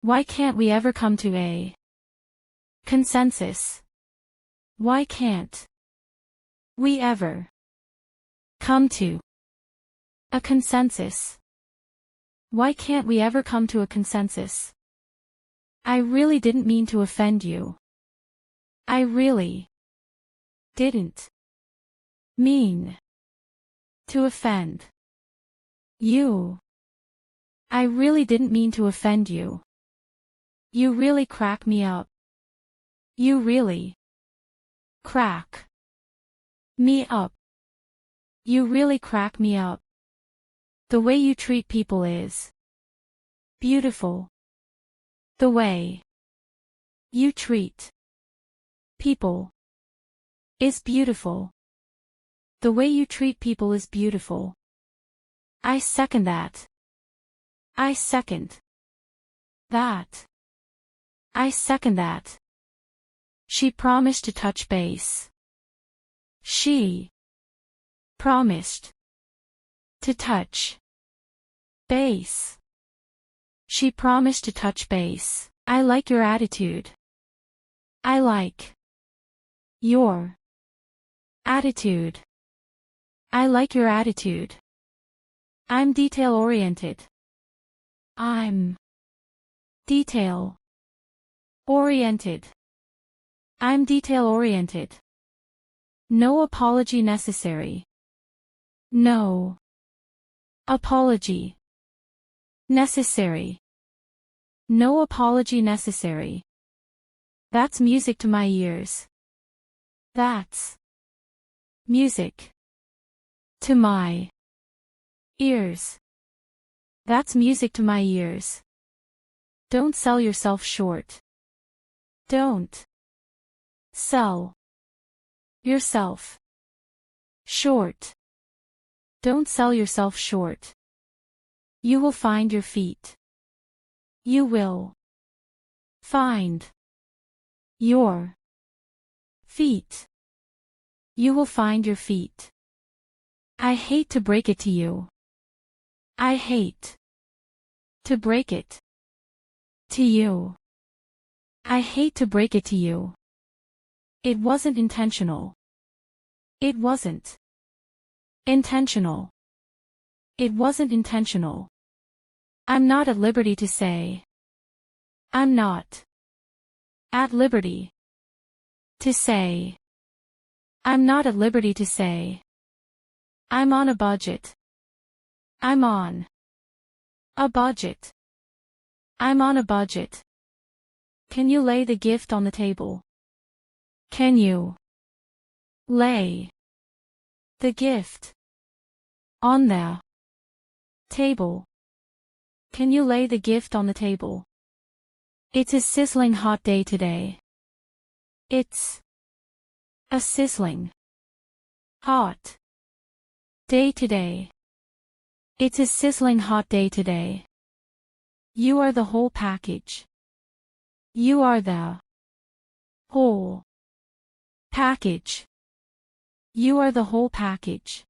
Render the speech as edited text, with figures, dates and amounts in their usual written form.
Why can't we ever come to a consensus? Why can't we ever come to a consensus? Why can't we ever come to a consensus? I really didn't mean to offend you. I really didn't mean to offend you. I really didn't mean to offend you. You really crack me up. You really crack me up. You really crack me up. The way you treat people is beautiful. The way you treat people is beautiful. The way you treat people is beautiful. I second that. I second that. I second that. She promised to touch base. She promised to touch base. She promised to touch base. I like your attitude. I like your attitude. I like your attitude. I'm detail-oriented. I'm detail-oriented. I'm detail-oriented. No apology necessary. No apology necessary. No apology necessary. That's music to my ears. That's music to my ears. That's music to my ears. Don't sell yourself short. Don't sell yourself short. Don't sell yourself short. You will find your feet. You will find your feet. You will find your feet. I hate to break it to you. I hate to break it to you. I hate to break it to you. It wasn't intentional. It wasn't intentional. It wasn't intentional. I'm not at liberty to say. I'm not at liberty to say. I'm not at liberty to say. I'm on a budget. I'm on a budget. I'm on a budget. Can you lay the gift on the table? Can you lay the gift on the table? Can you lay the gift on the table? It's a sizzling hot day today. It's a sizzling hot day today. It's a sizzling hot day today. You are the whole package. You are the whole package. You are the whole package.